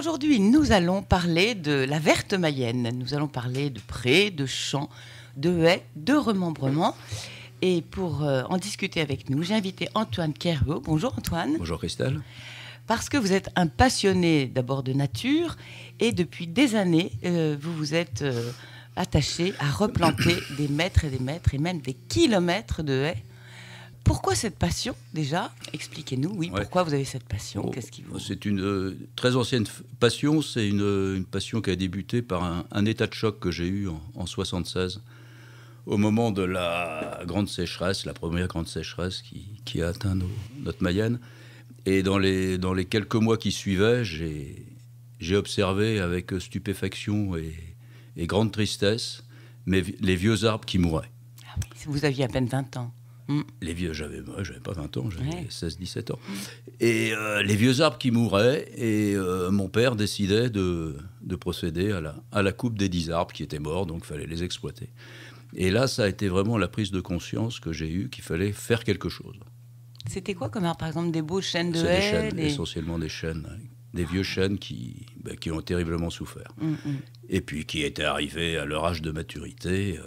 aujourd'hui, nous allons parler de la verte Mayenne. Nous allons parler de prés, de champs, de haies, de remembrements. Et pour en discuter avec nous, j'ai invité Antoine Kerbeau. Bonjour Antoine. Bonjour Christelle. Parce que vous êtes un passionné d'abord de nature et depuis des années, vous vous êtes attaché à replanter des mètres et même des kilomètres de haies. Pourquoi cette passion déjà? Expliquez-nous, oui, Ouais. pourquoi vous avez cette passion? Qu'est-ce qui vous... C'est une très ancienne passion. C'est une passion qui a débuté par un état de choc que j'ai eu en 1976, au moment de la grande sécheresse, la première grande sécheresse qui a atteint notre Mayenne. Et dans les quelques mois qui suivaient, j'ai observé avec stupéfaction et grande tristesse les vieux arbres qui mouraient. Ah oui, vous aviez à peine 20 ans. Les vieux, j'avais pas 20 ans, j'avais 16-17 ans. Et les vieux arbres qui mouraient, et mon père décidait de procéder à la coupe des 10 arbres qui étaient morts, donc il fallait les exploiter. Et là, ça a été vraiment la prise de conscience que j'ai eue qu'il fallait faire quelque chose. C'était quoi comme arbre, par exemple, des beaux chênes de C'est haies des chênes, essentiellement des chênes, des vieux chênes qui ont terriblement souffert. Et puis qui étaient arrivés à leur âge de maturité.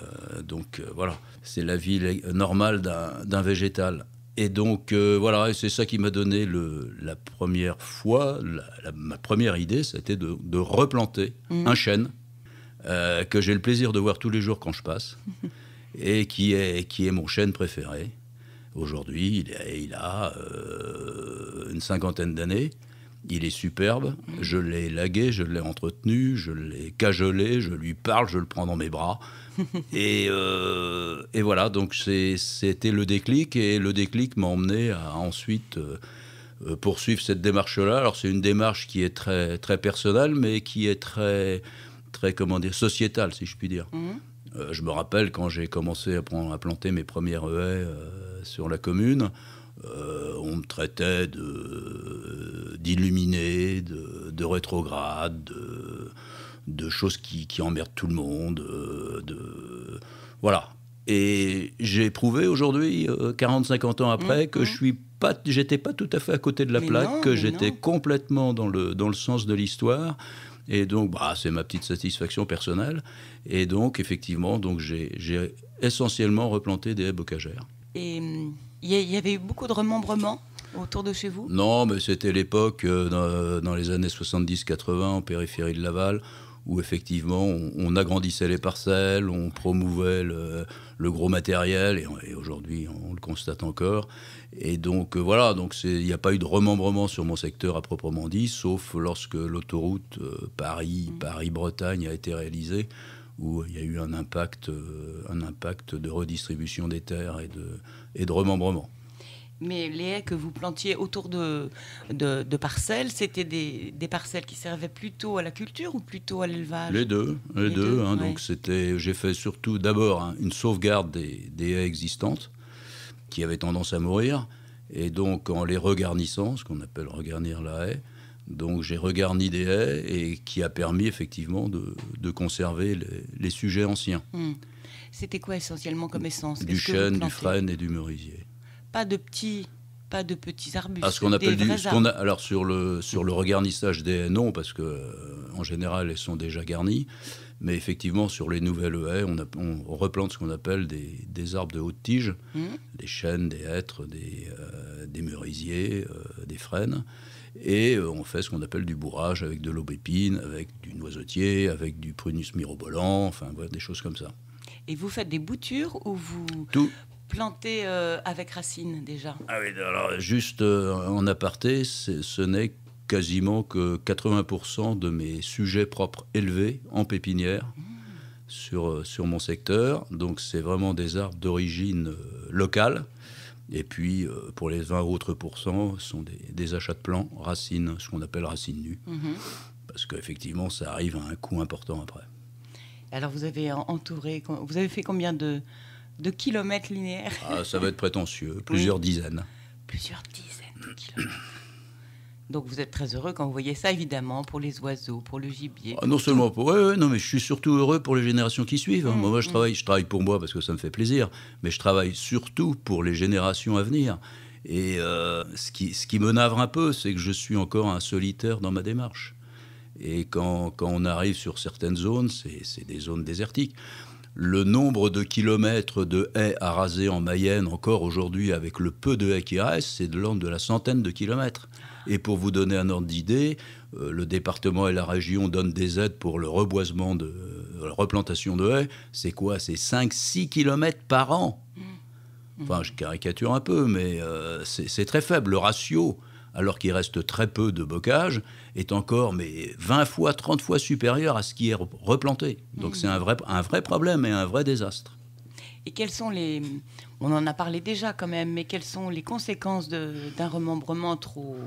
Voilà, c'est la vie normale d'un végétal. Et donc voilà, et c'est ça qui m'a donné la première fois, ma première idée, c'était de replanter un chêne que j'ai le plaisir de voir tous les jours quand je passe, et qui est mon chêne préféré. Aujourd'hui, il a une cinquantaine d'années. Il est superbe. Je l'ai lagué, je l'ai entretenu, je l'ai cajolé, je lui parle, je le prends dans mes bras. Et voilà, donc c'était le déclic. Et le déclic m'a emmené à ensuite poursuivre cette démarche-là. Alors, c'est une démarche qui est très, très personnelle, mais qui est très, très, comment dire, sociétale, si je puis dire. Je me rappelle quand j'ai commencé à planter mes premières haies sur la commune, on me traitait d'illuminé, de rétrograde, de choses qui emmerdent tout le monde. Voilà. Et j'ai prouvé aujourd'hui, 40-50 ans après, que j'étais pas tout à fait à côté de la plaque, que j'étais complètement dans le sens de l'histoire. Et donc, c'est ma petite satisfaction personnelle. Et donc, effectivement, j'ai essentiellement replanté des haies bocagères. Et il y avait eu beaucoup de remembrements autour de chez vous? Non, mais c'était l'époque, dans les années 70-80, en périphérie de Laval, où effectivement, on agrandissait les parcelles, on promouvait le gros matériel, et aujourd'hui, on le constate encore. Et donc, voilà, il n'y a pas eu de remembrement sur mon secteur à proprement dit, sauf lorsque l'autoroute Paris-Bretagne a été réalisée, où il y a eu un impact de redistribution des terres et de remembrement. Mais les haies que vous plantiez autour de parcelles, c'était des parcelles qui servaient plutôt à la culture ou plutôt à l'élevage? Les deux. Ouais. Donc j'ai fait surtout d'abord une sauvegarde des haies existantes qui avaient tendance à mourir, et donc en les regarnissant, ce qu'on appelle regarnir la haie. Donc j'ai regarni des haies, et qui a permis effectivement de conserver les sujets anciens. C'était quoi essentiellement comme essence? Du chêne, du frêne et du merisier. Pas de petits arbustes. Ce qu'on appelle alors sur le regarnissage des haies, non, parce que en général elles sont déjà garnies. Mais effectivement, sur les nouvelles haies, on replante ce qu'on appelle des arbres de haute tige, des chênes, des hêtres, des merisiers, des frênes. Et on fait ce qu'on appelle du bourrage avec de l'aubépine, avec du noisetier, avec du prunus mirobolant, enfin voilà, des choses comme ça. Et vous faites des boutures ou vous plantez avec racines déjà? Ah oui, alors juste en aparté, ce n'est quasiment que 80% de mes sujets propres élevés en pépinière sur mon secteur. Donc c'est vraiment des arbres d'origine locale. Et puis pour les 20 autres pourcents, ce sont des achats de plants, racines, ce qu'on appelle racines nues. Parce qu'effectivement, ça arrive à un coût important après. Alors vous avez fait combien de kilomètres linéaires? Ça va être prétentieux, plusieurs dizaines. Plusieurs dizaines de kilomètres. Donc vous êtes très heureux quand vous voyez ça, évidemment, pour les oiseaux, pour le gibier. Non seulement pour eux, non, mais je suis surtout heureux pour les générations qui suivent. Moi, je travaille pour moi parce que ça me fait plaisir, mais je travaille surtout pour les générations à venir. Et ce qui me navre un peu, c'est que je suis encore un solitaire dans ma démarche. Et quand on arrive sur certaines zones, c'est des zones désertiques. Le nombre de kilomètres de haies à raser en Mayenne, encore aujourd'hui, avec le peu de haies qui restent, c'est de l'ordre de la centaine de kilomètres. Et pour vous donner un ordre d'idée, le département et la région donnent des aides pour le reboisement, la replantation de haies. C'est quoi? C'est 5-6 kilomètres par an. Enfin, je caricature un peu, mais c'est très faible. Le ratio, alors qu'il reste très peu de bocage, est encore 20 fois, 30 fois supérieur à ce qui est replanté. Donc c'est un vrai problème et un vrai désastre. Et quelles sont les... On en a parlé déjà quand même, mais quelles sont les conséquences d'un remembrement trop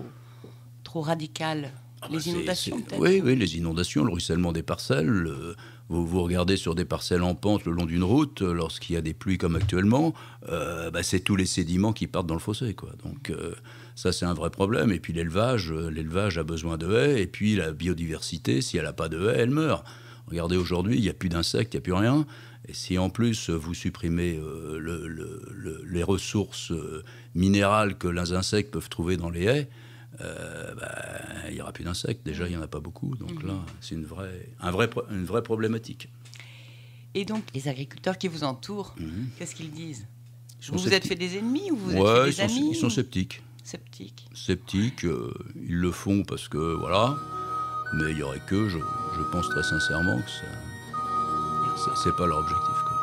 radical? Les inondations, peut-être? Oui, les inondations, le ruissellement des parcelles. Vous regardez sur des parcelles en pente le long d'une route, lorsqu'il y a des pluies comme actuellement, c'est tous les sédiments qui partent dans le fossé, quoi. Donc ça, c'est un vrai problème. Et puis l'élevage a besoin de haies. Et puis la biodiversité, si elle n'a pas de haies, elle meurt. Regardez, aujourd'hui, il n'y a plus d'insectes, il n'y a plus rien. Et si en plus vous supprimez les ressources minérales que les insectes peuvent trouver dans les haies, il n'y aura plus d'insectes. Déjà, il n'y en a pas beaucoup. Donc là, c'est une vraie problématique. Et donc, les agriculteurs qui vous entourent, qu'est-ce qu'ils disent? Vous vous êtes fait des ennemis ou vous êtes fait des amis? Ils sont sceptiques. Sceptiques, ils le font parce que, voilà. Mais il n'y aurait que, je pense très sincèrement que c'est pas leur objectif, quoi.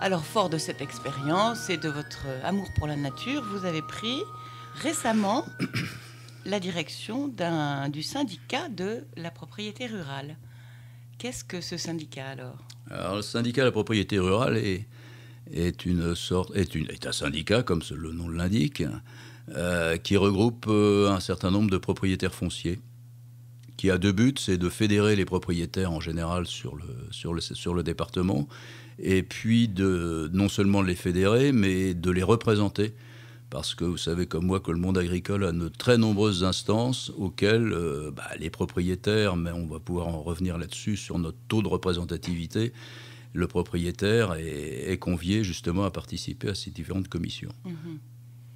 Alors, fort de cette expérience et de votre amour pour la nature, vous avez pris récemment la direction du syndicat de la propriété rurale. Qu'est-ce que ce syndicat, alors? Alors, le syndicat de la propriété rurale est un syndicat, comme le nom l'indique, qui regroupe un certain nombre de propriétaires fonciers, qui a deux buts, c'est de fédérer les propriétaires en général sur le département, et puis non seulement de les fédérer, mais de les représenter. Parce que vous savez comme moi que le monde agricole a de très nombreuses instances auxquelles les propriétaires, mais on va pouvoir en revenir là-dessus sur notre taux de représentativité, le propriétaire est convié justement à participer à ces différentes commissions.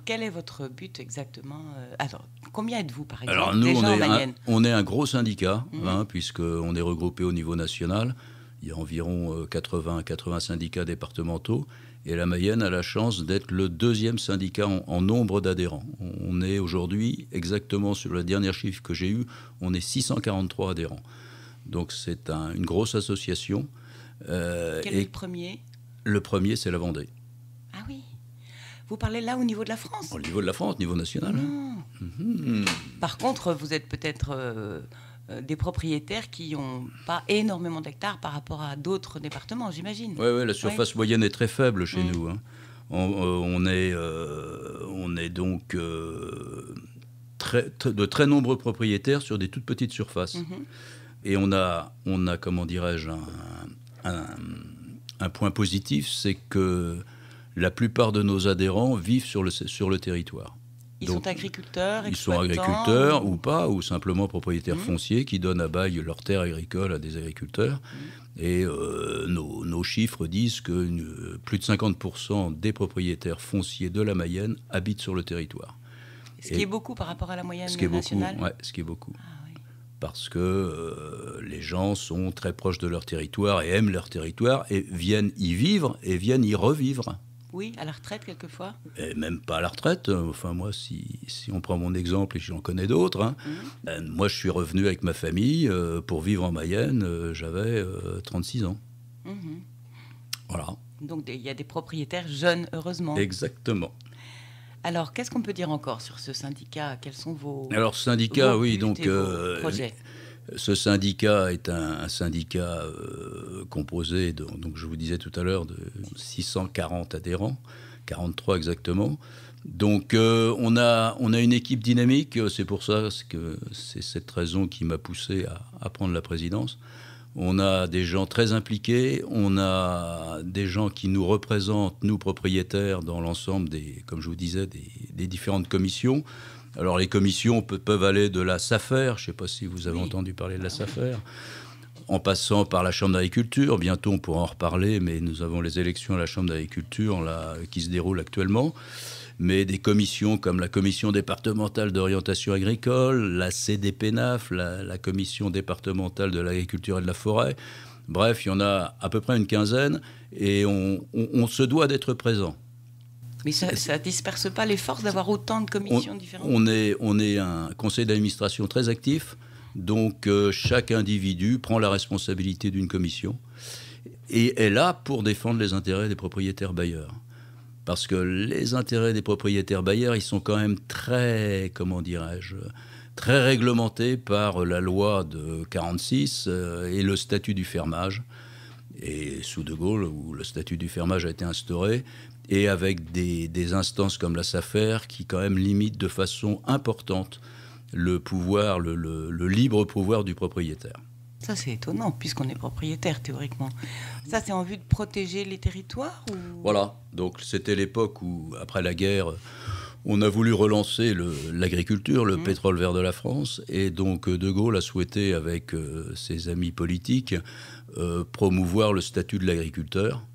Quel est votre but exactement? Alors, combien êtes-vous, par exemple? Alors nous, déjà on est un gros syndicat, puisqu'on est regroupé au niveau national. Il y a environ 80 syndicats départementaux. Et la Mayenne a la chance d'être le deuxième syndicat en nombre d'adhérents. On est aujourd'hui, exactement sur le dernier chiffre que j'ai eu, on est 643 adhérents. Donc c'est une grosse association. Quel est le premier? Le premier, c'est la Vendée. Ah oui. Vous parlez là au niveau de la France? Au niveau de la France, au niveau national. Par contre, vous êtes peut-être des propriétaires qui n'ont pas énormément d'hectares par rapport à d'autres départements, j'imagine. Oui, la surface moyenne est très faible chez nous. Hein. On est donc de très nombreux propriétaires sur des toutes petites surfaces. Et on a comment dirais-je, un point positif, c'est que la plupart de nos adhérents vivent sur le territoire. Ils sont agriculteurs, ils sont agriculteurs ou pas, ou simplement propriétaires fonciers qui donnent à bail leurs terres agricoles à des agriculteurs. Et nos chiffres disent que plus de 50% des propriétaires fonciers de la Mayenne habitent sur le territoire. Ce qui est beaucoup par rapport à la moyenne nationale. Ce qui est beaucoup. Parce que les gens sont très proches de leur territoire et aiment leur territoire et viennent y vivre et viennent y revivre. Oui, à la retraite quelquefois. Et même pas à la retraite. Enfin, moi, si on prend mon exemple, et j'en connais d'autres, moi, je suis revenu avec ma famille pour vivre en Mayenne. J'avais 36 ans. Voilà. Donc, il y a des propriétaires jeunes, heureusement. Exactement. Alors, qu'est-ce qu'on peut dire encore sur ce syndicat? Quels sont vos projets? Ce syndicat est un syndicat composé, donc je vous disais tout à l'heure, de 640 adhérents 43 exactement. Donc on a une équipe dynamique, c'est pour ça que c'est cette raison qui m'a poussé à prendre la présidence. On a des gens très impliqués, on a des gens qui nous représentent, nous propriétaires, dans l'ensemble comme je vous disais, des différentes commissions. Alors les commissions peuvent aller de la SAFER, je ne sais pas si vous avez entendu parler de la SAFER, en passant par la Chambre d'agriculture. Bientôt on pourra en reparler, mais nous avons les élections à la Chambre d'agriculture qui se déroulent actuellement. Mais des commissions comme la commission départementale d'orientation agricole, la CDPNAF, la commission départementale de l'agriculture et de la forêt. Bref, il y en a à peu près une quinzaine et on se doit d'être présent. Mais ça ne disperse pas les forces d'avoir autant de commissions différentes? On est un conseil d'administration très actif, donc chaque individu prend la responsabilité d'une commission et est là pour défendre les intérêts des propriétaires bailleurs. Parce que les intérêts des propriétaires bailleurs, ils sont quand même très, comment dirais-je, très réglementés par la loi de 1946 et le statut du fermage. Et sous De Gaulle, où le statut du fermage a été instauré, et avec des instances comme la SAFER qui quand même limitent de façon importante le pouvoir, le libre pouvoir du propriétaire. Ça, c'est étonnant, puisqu'on est propriétaire, théoriquement. Ça, c'est en vue de protéger les territoires ou... Voilà. Donc, c'était l'époque où, après la guerre, on a voulu relancer l'agriculture, le pétrole vert de la France. Et donc, De Gaulle a souhaité, avec ses amis politiques, promouvoir le statut de l'agriculteur,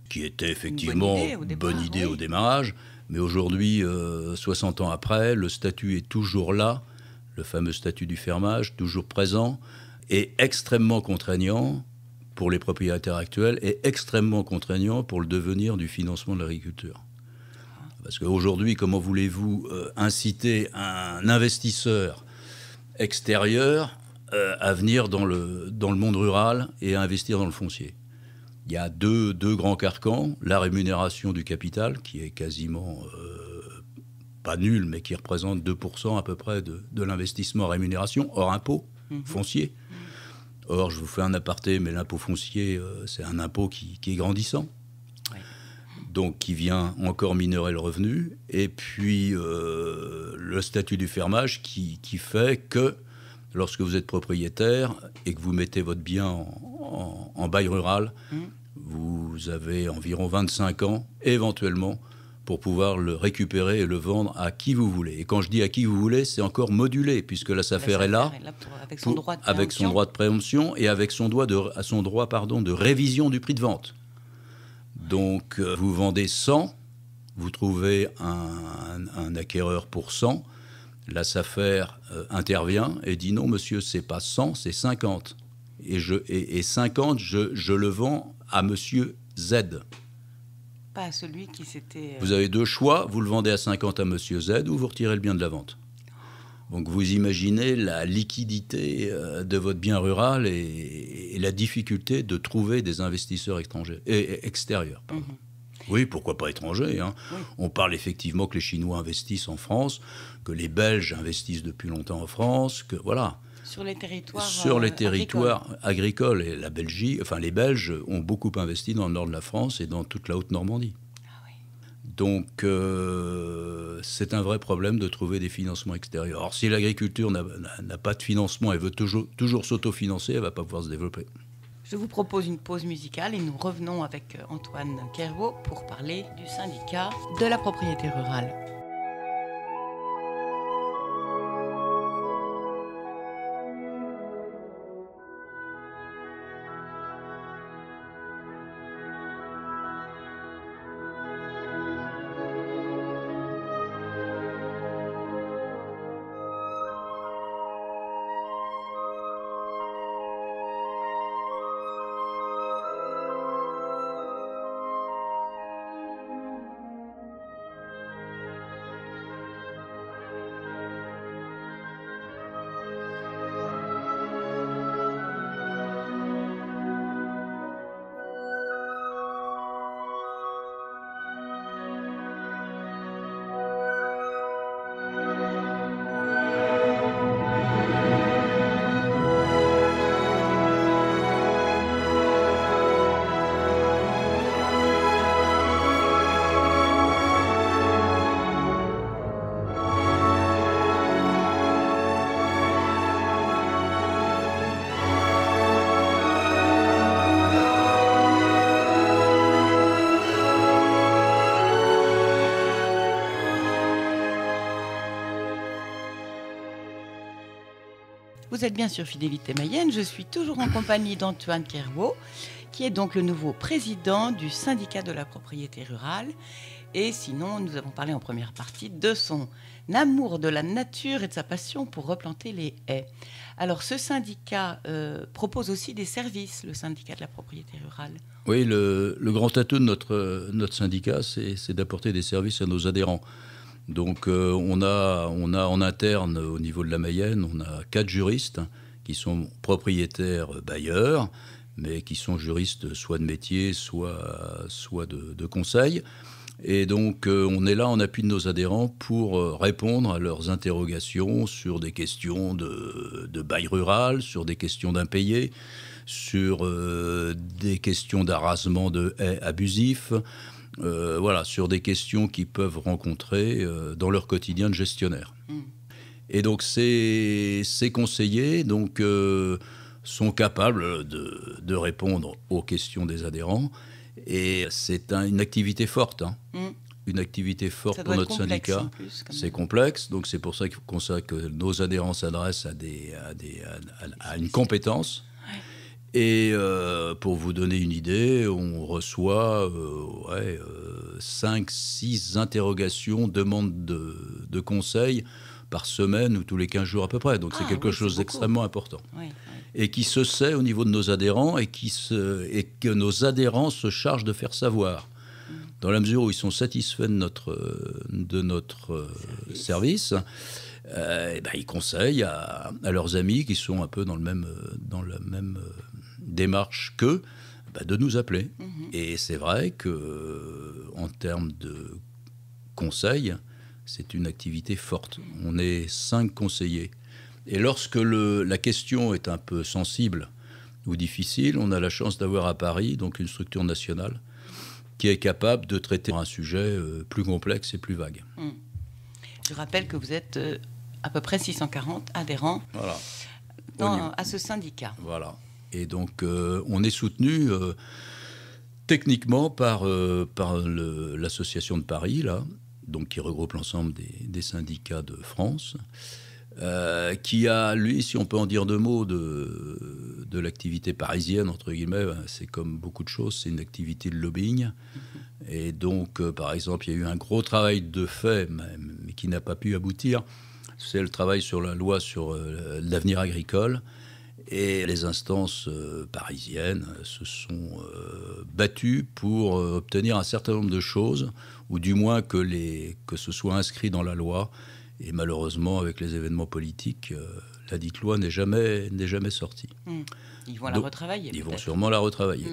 qui était effectivement une bonne idée au démarrage. Mais aujourd'hui, 60 ans après, le statut est toujours là, le fameux statut du fermage, toujours présent, est extrêmement contraignant pour les propriétaires actuels et extrêmement contraignant pour le devenir du financement de l'agriculture. Parce qu'aujourd'hui, comment voulez-vous inciter un investisseur extérieur à venir dans le monde rural et à investir dans le foncier? Il y a deux grands carcans. La rémunération du capital, qui est quasiment pas nulle, mais qui représente 2% à peu près de l'investissement rémunération, hors impôt foncier. Or, je vous fais un aparté, mais l'impôt foncier, c'est un impôt qui est grandissant. Oui. Donc, qui vient encore minorer le revenu. Et puis, le statut du fermage qui fait que, lorsque vous êtes propriétaire et que vous mettez votre bien en bail rural, vous avez environ 25 ans, éventuellement, pour pouvoir le récupérer et le vendre à qui vous voulez. Et quand je dis à qui vous voulez, c'est encore modulé, puisque la SAFER est là, avec son droit de préemption et avec son droit de révision du prix de vente. Donc, vous vendez 100, vous trouvez un acquéreur pour 100, la SAFER intervient et dit non, monsieur, c'est pas 100, c'est 50. Et 50, je le vends à monsieur Z. Pas à celui qui s'était... Vous avez deux choix, vous le vendez à 50 à monsieur Z ou vous retirez le bien de la vente. Donc vous imaginez la liquidité de votre bien rural et la difficulté de trouver des investisseurs étrangers et extérieurs. Oui, pourquoi pas étrangers, hein. Oui. On parle effectivement que les Chinois investissent en France, que les Belges investissent depuis longtemps en France, que voilà. Sur les territoires agricoles. Et la Belgique, enfin les Belges ont beaucoup investi dans le nord de la France et dans toute la Haute-Normandie. Ah oui. Donc c'est un vrai problème de trouver des financements extérieurs. Or, si l'agriculture n'a pas de financement et veut toujours s'autofinancer, elle ne va pas pouvoir se développer. Je vous propose une pause musicale et nous revenons avec Antoine Kervaux pour parler du syndicat de la propriété rurale. Vous êtes bien sur Fidélité Mayenne. Je suis toujours en compagnie d'Antoine Kerwo, qui est donc le nouveau président du syndicat de la propriété rurale. Et sinon, nous avons parlé en première partie de son amour de la nature et de sa passion pour replanter les haies. Alors, ce syndicat propose aussi des services, le syndicat de la propriété rurale. Oui, le grand atout de notre syndicat, c'est d'apporter des services à nos adhérents. Donc, on a en interne, au niveau de la Mayenne, on a 4 juristes qui sont propriétaires bailleurs, mais qui sont juristes soit de métier, soit de conseil. Et donc, on est là en appui de nos adhérents pour répondre à leurs interrogations sur des questions de bail rural, sur des questions d'impayés, sur des questions d'arasement de haies abusifs, voilà, sur des questions qu'ils peuvent rencontrer dans leur quotidien de gestionnaire. Et donc, ces conseillers donc, sont capables de répondre aux questions des adhérents. Et c'est une activité forte, hein. Une activité forte pour notre syndicat. C'est complexe, donc c'est pour ça que nos adhérents s'adressent à une compétence. Ouais. Et pour vous donner une idée, on reçoit 5-6 interrogations, demandes de conseils par semaine ou tous les 15 jours à peu près. Donc c'est quelque chose d'extrêmement important. Oui. Et qui se sait au niveau de nos adhérents et que nos adhérents se chargent de faire savoir. Dans la mesure où ils sont satisfaits de notre service, ils conseillent à leurs amis qui sont un peu dans la même démarche qu'eux, de nous appeler. Et c'est vrai qu'en termes de conseils, c'est une activité forte. On est 5 conseillers. Et lorsque la question est un peu sensible ou difficile, on a la chance d'avoir à Paris donc une structure nationale qui est capable de traiter un sujet plus complexe et plus vague. Je rappelle que vous êtes à peu près 640 adhérents à ce syndicat. Voilà. Et donc, on est soutenu techniquement par l'association de Paris, là, donc, qui regroupe l'ensemble des syndicats de France. Qui a, lui, si on peut en dire 2 mots, de l'activité parisienne, entre guillemets, c'est comme beaucoup de choses, c'est une activité de lobbying. Et donc, par exemple, il y a eu un gros travail de fait, mais qui n'a pas pu aboutir. C'est le travail sur la loi sur l'avenir agricole. Et les instances parisiennes se sont battues pour obtenir un certain nombre de choses, ou du moins que ce soit inscrit dans la loi. Et malheureusement, avec les événements politiques, la dite loi n'est jamais sortie. Ils vont la retravailler. Ils vont sûrement la retravailler.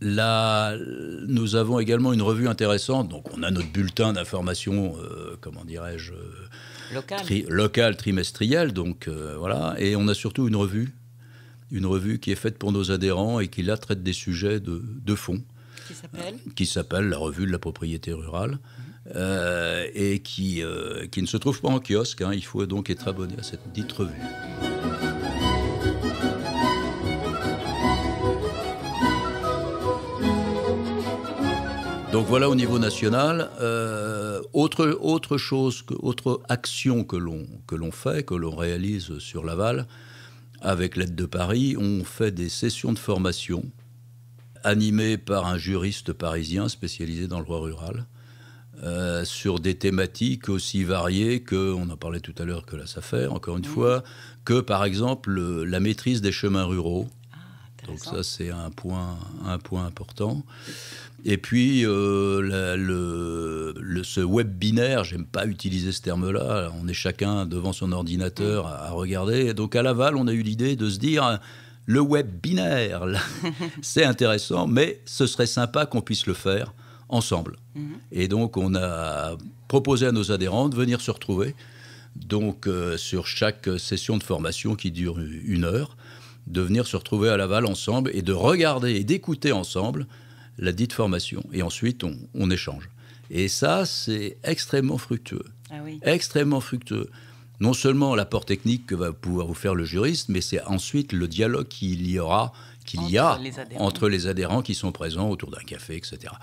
Là, nous avons également une revue intéressante. Donc, on a notre bulletin d'information, local trimestriel. Donc, voilà. Et on a surtout une revue qui est faite pour nos adhérents et qui, là, traite des sujets de fond. Qui s'appelle la revue de la propriété rurale. Et qui ne se trouve pas en kiosque. Il faut donc être abonné à cette dite revue. Donc voilà au niveau national. Autre action que l'on fait, que l'on réalise sur Laval, avec l'aide de Paris, on fait des sessions de formation animées par un juriste parisien spécialisé dans le droit rural. Sur des thématiques aussi variées que, on en parlait tout à l'heure, que la SAFER, encore une fois, que par exemple la maîtrise des chemins ruraux. Donc ça, c'est un point important. Et puis, ce web binaire, j'aime pas utiliser ce terme-là, on est chacun devant son ordinateur à regarder. Et donc à Laval, on a eu l'idée de se dire, le web binaire, là, c'est intéressant, mais ce serait sympa qu'on puisse le faire ensemble. Et donc, on a proposé à nos adhérents de venir se retrouver, donc sur chaque session de formation qui dure 1 heure, de venir se retrouver à Laval ensemble et de regarder et d'écouter ensemble la dite formation. Et ensuite, on échange. Et ça, c'est extrêmement fructueux. Ah oui. Extrêmement fructueux. Non seulement l'apport technique que va pouvoir vous faire le juriste, mais c'est ensuite le dialogue qu'il y a entre les adhérents qui sont présents autour d'un café, etc.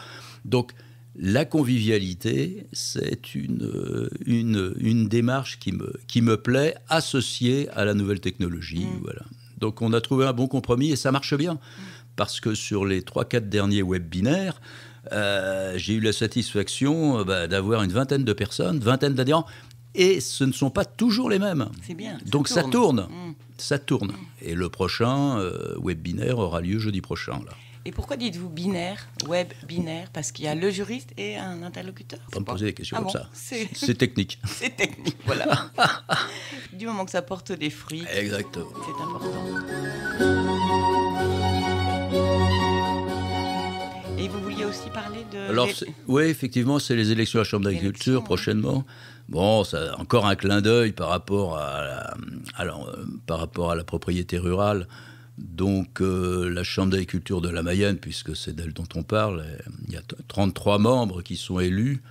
Donc, La convivialité, c'est une démarche qui me plaît, associée à la nouvelle technologie. Voilà. Donc on a trouvé un bon compromis et ça marche bien. Parce que sur les 3-4 derniers webinaires, j'ai eu la satisfaction d'avoir une vingtaine de personnes, vingtaine d'adhérents. Et ce ne sont pas toujours les mêmes. C'est bien. Donc ça tourne. Ça tourne. Et le prochain webinaire aura lieu jeudi prochain. Là. Et pourquoi dites-vous binaire, web binaire? Parce qu'il y a le juriste et un interlocuteur. Pas me poser des questions comme ça. C'est technique. C'est technique, voilà. Du moment que ça porte des fruits. Exactement. C'est important. Et vous vouliez aussi parler de... Alors, oui, effectivement, c'est les élections à la Chambre d'agriculture prochainement. Bon, ça encore un clin d'œil par rapport à la propriété rurale. Donc, la Chambre d'agriculture de la Mayenne, puisque c'est d'elle dont on parle, il y a 33 membres qui sont élus.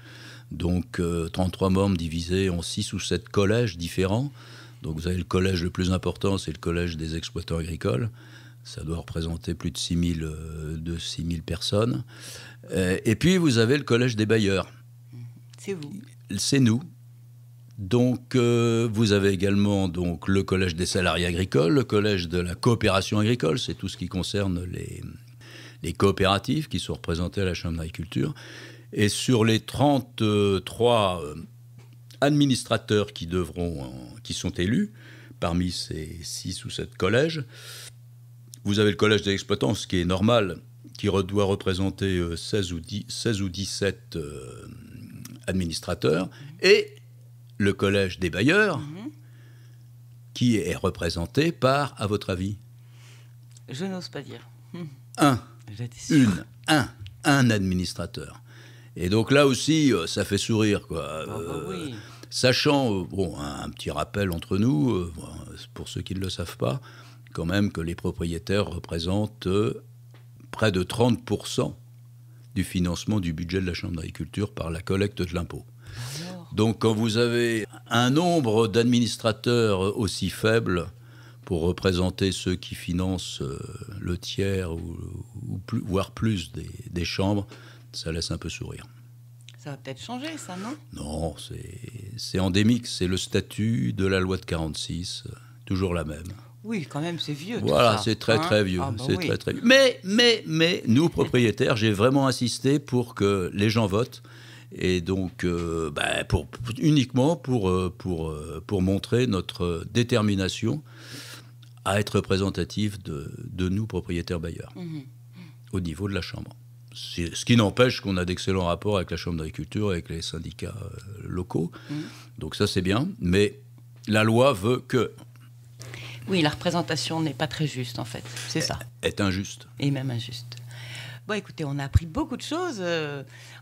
Donc, 33 membres divisés en 6 ou 7 collèges différents. Donc, vous avez le collège le plus important, c'est le collège des exploitants agricoles. Ça doit représenter plus de 6 000 personnes. Et puis, vous avez le collège des bailleurs. C'est vous. C'est nous. Donc, vous avez également donc, le collège des salariés agricoles, le collège de la coopération agricole, c'est tout ce qui concerne les coopératives qui sont représentées à la Chambre d'agriculture. Et sur les 33 administrateurs qui sont élus, parmi ces 6 ou 7 collèges, vous avez le collège des exploitants, ce qui est normal, qui doit représenter 16 ou 17 administrateurs, et le collège des bailleurs, qui est représenté par, à votre avis? Je n'ose pas dire. Un administrateur. Et donc là aussi, ça fait sourire, quoi. Oui. Sachant, un petit rappel entre nous, pour ceux qui ne le savent pas, quand même que les propriétaires représentent près de 30% du financement du budget de la Chambre d'agriculture par la collecte de l'impôt. Donc quand vous avez un nombre d'administrateurs aussi faible pour représenter ceux qui financent le tiers voire plus des chambres, ça laisse un peu sourire. Ça va peut-être changer, ça, non? Non, c'est endémique, c'est le statut de la loi de 46, toujours la même. Oui, quand même, c'est vieux. Voilà, tout ça, c'est très vieux. Très vieux. Mais nous, propriétaires, j'ai vraiment insisté pour que les gens votent. Et donc, uniquement pour montrer notre détermination à être représentatif de nous, propriétaires bailleurs, au niveau de la Chambre. Ce qui n'empêche qu'on a d'excellents rapports avec la Chambre d'agriculture, avec les syndicats locaux. Donc ça, c'est bien. Mais la loi veut que... Oui, la représentation n'est pas très juste, en fait. C'est ça. Est injuste. Et même injuste. Bon, écoutez, on a appris beaucoup de choses,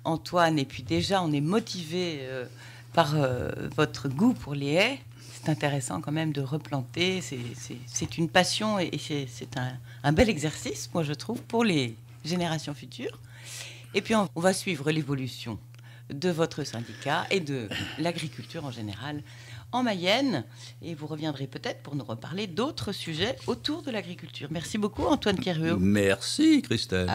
Antoine, et puis déjà, on est motivé par votre goût pour les haies. C'est intéressant quand même de replanter. C'est une passion et c'est un bel exercice, moi, je trouve, pour les générations futures. Et puis, on va suivre l'évolution de votre syndicat et de l'agriculture en général en Mayenne, et vous reviendrez peut-être pour nous reparler d'autres sujets autour de l'agriculture. Merci beaucoup, Antoine Querrieux. Merci, Christelle.